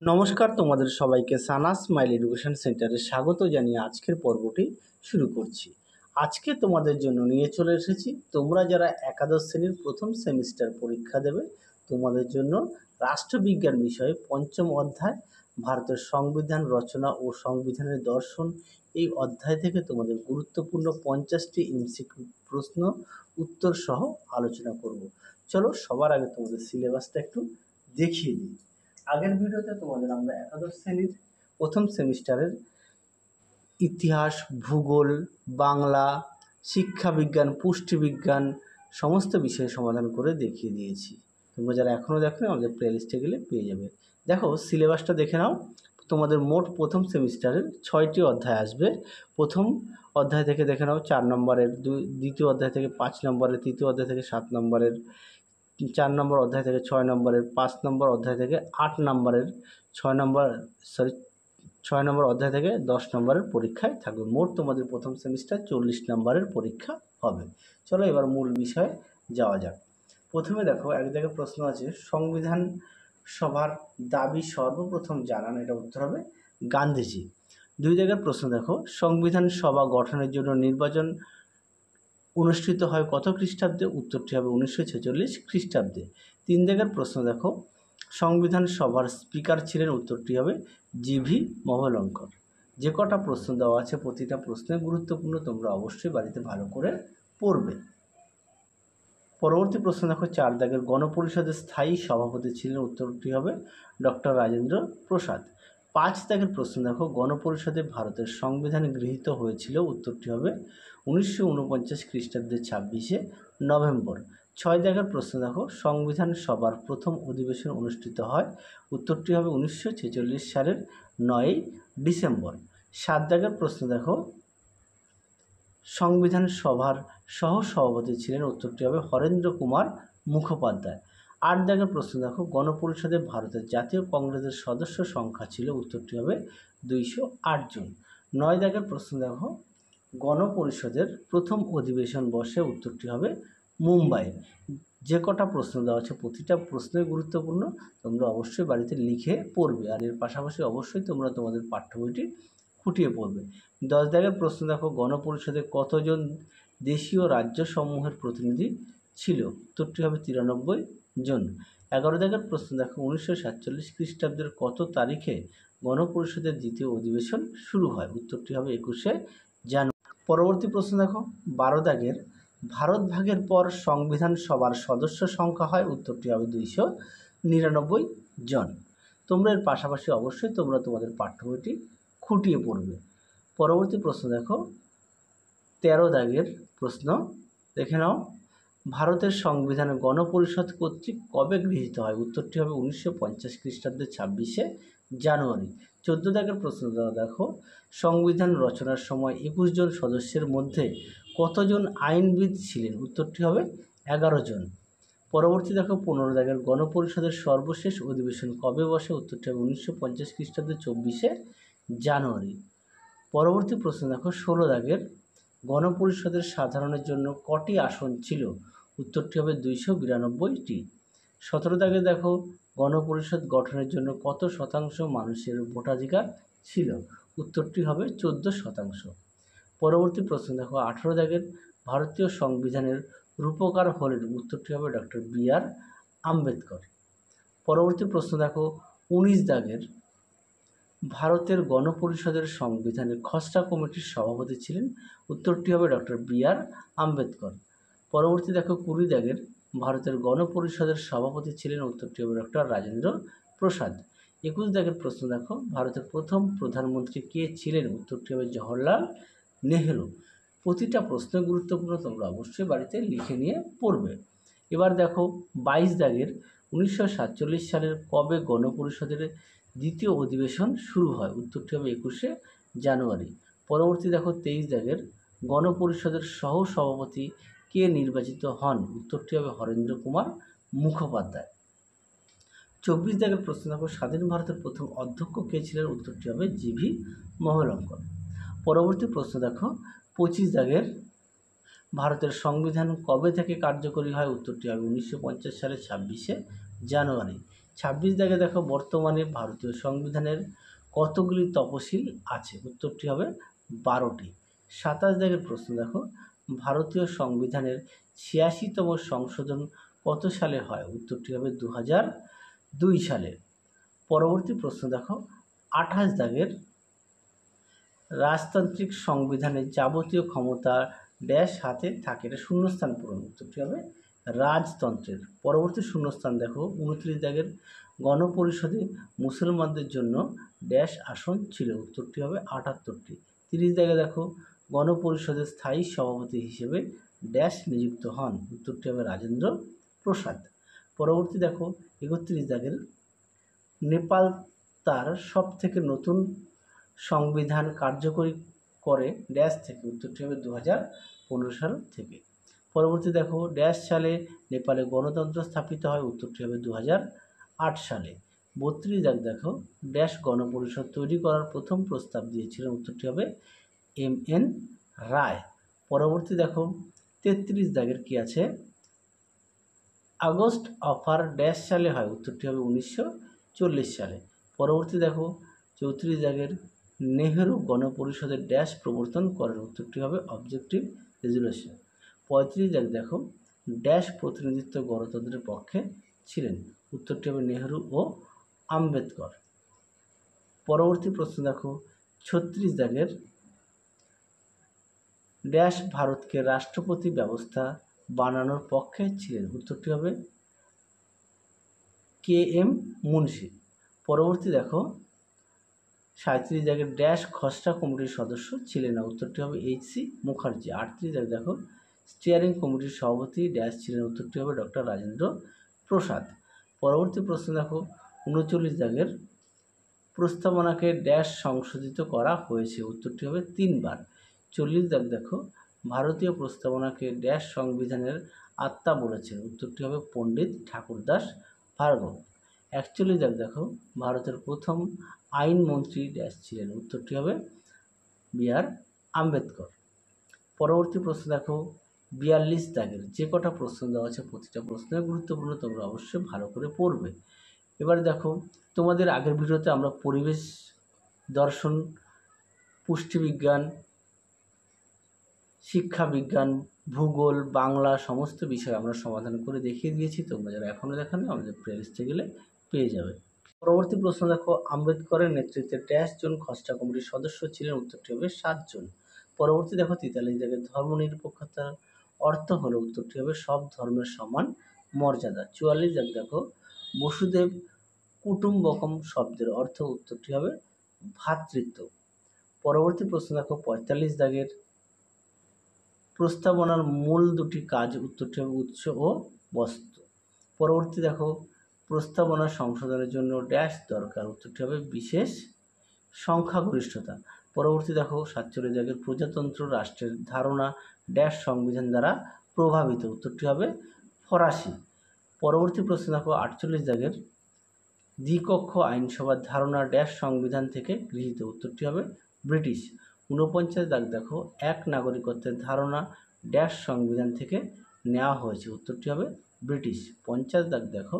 নমস্কার, তোমাদের সবাইকে সানা স্মাইল এডুকেশন সেন্টারে স্বাগত জানিয়ে আজকের পর্বটি শুরু করছি। আজকে তোমাদের জন্য নিয়ে চলে এসেছি, তোমরা যারা একাদশ শ্রেণীর প্রথম সেমিস্টার পরীক্ষা দেবে তোমাদের জন্য রাষ্ট্রবিজ্ঞান বিষয়ে পঞ্চম অধ্যায় ভারতের সংবিধান রচনা ও সংবিধানের দর্শন, এই অধ্যায় থেকে তোমাদের গুরুত্বপূর্ণ 50টি এমসিকিউ প্রশ্ন উত্তর সহ আলোচনা করব। চলো সবার আগে তোমাদের সিলেবাসটা একটু দেখিয়ে দিই। আগের ভিডিওতে তোমাদের আমরা একাদশ শ্রেণীর প্রথম সেমিস্টারের ইতিহাস, ভূগোল, বাংলা, শিক্ষাবিজ্ঞান, পুষ্টিবিজ্ঞান সমস্ত বিষয় সমাধান করে দেখিয়ে দিয়েছি। তোমরা যারা এখনও দেখো আমাদের প্লেলিস্টে গেলে পেয়ে যাবে। দেখো সিলেবাসটা দেখে নাও। তোমাদের মোট প্রথম সেমিস্টারের 6টি অধ্যায় আসবে। প্রথম অধ্যায় থেকে দেখে নাও 4 নম্বরের, দ্বিতীয় অধ্যায় থেকে 5 নম্বরের, তৃতীয় অধ্যায় থেকে 7 নম্বরের, 4 নম্বর অধ্যায় থেকে 6 নম্বরের, 5 নম্বর অধ্যায় থেকে 8 নম্বরের, 6 নম্বর অধ্যায় থেকে 10 নম্বরের পরীক্ষায় থাকবে। মোট তোমাদের প্রথম সেমিস্টার 40 নম্বরের পরীক্ষা হবে। চলো এবার মূল বিষয়ে যাওয়া যাক। প্রথমে দেখো এক জায়গায় প্রশ্ন আছে, সংবিধান সভার দাবি সর্বপ্রথম জানান, এটা উত্তর হবে গান্ধীজি। 2 জায়গার প্রশ্ন দেখো, সংবিধান সভা গঠনের জন্য নির্বাচন অনুষ্ঠিত হয় কত খ্রিস্টাব্দে, উত্তরটি হবে 1946 খ্রিস্টাব্দে। 3 জায়গার প্রশ্ন দেখো, সংবিধান সভার স্পিকার ছিলেন, উত্তরটি হবে জিভি মহলঙ্কর। যে কটা প্রশ্ন দেওয়া আছে প্রতিটা প্রশ্নে গুরুত্বপূর্ণ, তোমরা অবশ্যই বাড়িতে ভালো করে পড়বে। পরবর্তী প্রশ্ন দেখো 4 দাগের, গণপরিষদের স্থায়ী সভাপতি ছিলেন, উত্তরটি হবে ডক্টর রাজেন্দ্র প্রসাদ। 5 দাগের প্রশ্ন দেখো, গণপরিষদে ভারতের সংবিধান গৃহীত হয়েছিল, উত্তরটি হবে 1949 খ্রিস্টাব্দের 26শে নভেম্বর। 6 দাগের প্রশ্ন দেখো, সংবিধান সভার প্রথম অধিবেশন অনুষ্ঠিত হয়, উত্তরটি হবে 1946 সালের 9ই ডিসেম্বর। 7 দাগের প্রশ্ন দেখো, সংবিধান সভার সহসভাপতি ছিলেন, উত্তরটি হবে হরেন্দ্র কুমার মুখোপাধ্যায়। 8 দাগের প্রশ্ন দেখো, গণপরিষদে ভারতের জাতীয় কংগ্রেসের সদস্য সংখ্যা ছিল, উত্তরটি হবে 208 জন। 9 দাগের প্রশ্ন দেখো, গণপরিষদের প্রথম অধিবেশন বসে, উত্তরটি হবে মুম্বাই। যে কটা প্রশ্ন দেওয়া আছে প্রতিটা প্রশ্নই গুরুত্বপূর্ণ, তোমরা অবশ্যই বাড়িতে লিখে পড়বে, আর এর পাশাপাশি অবশ্যই তোমরা তোমাদের পাঠ্য বইটি খুঁটিয়ে পড়বে। 10 দাগের প্রশ্ন দেখো, গণপরিষদে কতজন দেশীয় রাজ্য সমূহের প্রতিনিধি ছিল, উত্তরটি হবে 93 জন। 11 দাগের প্রশ্ন দেখো, 1947 খ্রিস্টাব্দের কত তারিখে গণপরিষদের দ্বিতীয় অধিবেশন শুরু হয়, উত্তরটি হবে 21শে জানুয়ারি। পরবর্তী প্রশ্ন দেখো 12 দাগের, ভারত ভাগের পর সংবিধান সভার সদস্য সংখ্যা হয়, উত্তরটি হবে 299 জন। তোমরা এর পাশাপাশি অবশ্যই তোমরা তোমাদের পাঠ্য বইটি খুঁটিয়ে পড়বে। পরবর্তী প্রশ্ন দেখো 13 দাগের প্রশ্ন দেখে নাও, ভারতের সংবিধান গণপরিষদ কর্তৃক কবে গৃহীত হয়, উত্তরটি হবে 1950 খ্রিস্টাব্দের 26শে জানুয়ারি। 14 দাগের প্রশ্ন দেখো, সংবিধান রচনার সময় 21 জন সদস্যের মধ্যে কতজন আইনবিদ ছিলেন, উত্তরটি হবে 11 জন। পরবর্তী দেখো 15 দাগের, গণপরিষদের সর্বশেষ অধিবেশন কবে বসে, উত্তরটি হবে 1950 খ্রিস্টাব্দের 24শে জানুয়ারি। পরবর্তী প্রশ্ন দেখো 16 দাগের, গণপরিষদের সাধারণের জন্য কটি আসন ছিল, উত্তরটি হবে 292টি। 17 দাগে দেখো, গণপরিষদ গঠনের জন্য কত শতাংশ মানুষের ভোটাধিকার ছিল, উত্তরটি হবে 14%। পরবর্তী প্রশ্ন দেখো 18 দাগের, ভারতীয় সংবিধানের রূপকার হলেন, উত্তরটি হবে ডক্টর বি.আর. আম্বেদকর। পরবর্তী প্রশ্ন দেখো 19 দাগের, ভারতের গণপরিষদের সংবিধানের খসড়া কমিটির সভাপতি ছিলেন, উত্তরটি হবে ডক্টর বি.আর. আম্বেদকর। পরবর্তী দেখো 20 দাগের, ভারতের গণপরিষদের সভাপতি ছিলেন, উত্তরটি হবে ডক্টর রাজেন্দ্র প্রসাদ। 21 দাগের প্রশ্ন দেখো, ভারতের প্রথম প্রধানমন্ত্রী কে ছিলেন, উত্তরটি হবে জওহরলাল নেহেরু। প্রতিটা প্রশ্ন গুরুত্বপূর্ণ, তোমরা অবশ্যই বাড়িতে লিখে নিয়ে পড়বে। এবার দেখো 22 দাগের, 1947 সালের কবে গণপরিষদের দ্বিতীয় অধিবেশন শুরু হয়, উত্তরটি হবে 21শে জানুয়ারি। পরবর্তী দেখো 23 দাগের, গণপরিষদের সহসভাপতি কে নির্বাচিত হন, উত্তরটি হবে হরেন্দ্র কুমার মুখোপাধ্যায়। 24 দাগের প্রশ্ন দেখো, স্বাধীন ভারতের প্রথম অধ্যক্ষ কে ছিলেন, উত্তরটি হবে জিভি মহলঙ্কর। পরবর্তী প্রশ্ন দেখো 25 দাগের, ভারতের সংবিধান কবে থেকে কার্যকরী হয়, উত্তরটি হবে 1950 সালের 26শে জানুয়ারি। 26 দাগে দেখো বর্তমানে ভারতীয় সংবিধানের কতগুলি তফসিল আছে? উত্তরটি হবে 12টি। 27 দাগের প্রশ্ন দেখো, ভারতীয় সংবিধানের 86তম সংশোধন কত সালে হয়? উত্তরটি হবে 2002 সালে। পরবর্তী প্রশ্ন দেখো, 28 দাগের, রাজতান্ত্রিক সংবিধানের যাবতীয় ক্ষমতা ড্যাশ হাতে থাকে, এটা শূন্যস্থান পূরণ, উত্তরটি হবে রাজতন্ত্রের। পরবর্তী শূন্যস্থান দেখো 29 দাগের, গণপরিষদে মুসলমানদের জন্য ড্যাশ আসন ছিল, উত্তরটি হবে 78টি। 30 দাগে দেখো, গণপরিষদের স্থায়ী সভাপতি হিসেবে ড্যাশ নিযুক্ত হন, উত্তরটি হবে রাজেন্দ্র প্রসাদ। পরবর্তী দেখো 31 দাগের, নেপাল তার সব থেকে নতুন সংবিধান কার্যকরী করে ড্যাশ থেকে, উত্তরটি হবে 2015 সাল থেকে। পরবর্তী দেখো, ড্যাশ সালে নেপালে গণতন্ত্র স্থাপিত হয়, উত্তরটি হবে 2008 সালে। 32 দাগ দেখো, ড্যাশ গণপরিষদ তৈরি করার প্রথম প্রস্তাব দিয়েছিলেন, উত্তরটি হবে MN রায়। পরবর্তী দেখো 33 দাগের কি আছে, আগস্ট অফার ড্যাশ সালে হয়, উত্তরটি হবে 1940 সালে। পরবর্তী দেখো 34 দাগের, নেহেরু গণপরিষদের ড্যাশ প্রবর্তন করেন, উত্তরটি হবে অবজেক্টিভ রেজুলেশন। 35 দাগ দেখো, ড্যাশ প্রতিনিধিত্ব গণতন্ত্রের পক্ষে ছিলেন, উত্তরটি হবে নেহেরু ও আম্বেদকর। পরবর্তী প্রশ্ন দেখো 36 দাগের, ড্যাশ ভারতকে রাষ্ট্রপতি ব্যবস্থা বানানোর পক্ষে ছিলেন, উত্তরটি হবে KM মুন্সি। পরবর্তী দেখো 37 দাগের, ড্যাশ খসড়া কমিটির সদস্য ছিলেন না, উত্তরটি হবে HC মুখার্জি। 38 দাগ দেখো, স্টিয়ারিং কমিটির সভাপতি ড্যাশ ছিলেন, উত্তরটি হবে ডক্টর রাজেন্দ্র প্রসাদ। পরবর্তী প্রশ্ন দেখো 39 দাগের, প্রস্তাবনাকে ড্যাশ সংশোধিত করা হয়েছে, উত্তরটি হবে 3 বার। 40 দাগ দেখো, ভারতীয় প্রস্তাবনাকে ড্যাশ সংবিধানের আত্মা বলেছেন, উত্তরটি হবে পণ্ডিত ঠাকুরদাস ভার্গব। 41 দাগ দেখো, ভারতের প্রথম আইনমন্ত্রী ড্যাশ ছিলেন, উত্তরটি হবে BR আম্বেদকর। পরবর্তী প্রশ্ন দেখো 42 দাগের, যে কটা প্রশ্ন দেওয়া আছে প্রতিটা প্রশ্নের গুরুত্বপূর্ণ, তোমরা অবশ্যই ভালো করে পড়বে। এবারে দেখো, তোমাদের আগের ভিডিওতে আমরা পরিবেশ, দর্শন, পুষ্টিবিজ্ঞান, শিক্ষাবিজ্ঞান, ভূগোল, বাংলা সমস্ত বিষয় আমরা সমাধান করে দেখিয়ে দিয়েছি। তোমরা যারা এখনও দেখানো, আমাদের প্লেলিস্টে গেলে পেয়ে যাবে। পরবর্তী প্রশ্ন দেখো, আম্বেদকরের নেতৃত্বে ড্যাশ জন খসড়া কমিটির সদস্য ছিলেন, উত্তরটি হবে 7 জন। পরবর্তী দেখো 43 দাগের, ধর্মনিরপেক্ষতার অর্থ হলো, উত্তরটি হবে সব ধর্মের সমান মর্যাদা। 44 দাগ দেখো, বসুদেব কুটুম্বকম শব্দের অর্থ, উত্তরটি হবে ভ্রাতৃত্ব। পরবর্তী প্রশ্ন দেখো 45 দাগের, প্রস্তাবনার মূল দুটি কাজ, উত্তরটি হবে উৎস ও বস্তু। পরবর্তী দেখো, প্রস্তাবনা সংশোধনের জন্য ড্যাশ দরকার, উত্তরটি হবে বিশেষ সংখ্যাগরিষ্ঠতা। পরবর্তী দেখো 47 দাগের, প্রজাতন্ত্র রাষ্ট্রের ধারণা ড্যাশ সংবিধান দ্বারা প্রভাবিত, উত্তরটি হবে ফরাসি। পরবর্তী প্রশ্ন দেখো 48 দাগের, দ্বিকক্ষ আইনসভার ধারণা ড্যাশ সংবিধান থেকে গৃহীত, উত্তরটি হবে ব্রিটিশ। 49 দাগ দেখো, এক নাগরিকত্বের ধারণা ড্যাশ সংবিধান থেকে নেওয়া হয়েছে, উত্তরটি হবে ব্রিটিশ। 50 দাগ দেখো,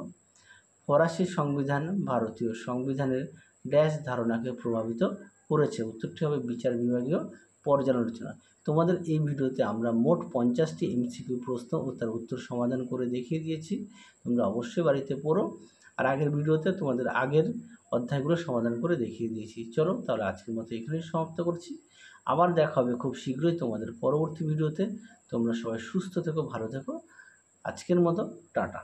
ফরাসি সংবিধান ভারতীয় সংবিধানের ড্যাশ ধারণাকে প্রভাবিত করেছে, উত্তরটি হবে বিচার বিভাগীয় পর্যালোচনা। তোমাদের এই ভিডিওতে আমরা মোট 50টি MCQ প্রশ্ন ও তার উত্তর সমাধান করে দেখিয়ে দিয়েছি। তোমরা অবশ্যই বাড়িতে পড়ো। আর আগের ভিডিওতে তোমাদের আগের অধ্যায়গুলো সমাধান করে দেখিয়ে দিয়েছি। চলো তাহলে আজকের মতো এখানেই সমাপ্ত করছি। আবার দেখা হবে খুব শীঘ্রই তোমাদের পরবর্তী ভিডিওতে। তোমরা সবাই সুস্থ থেকো, ভালো থেকো। আজকের মতো টাটা।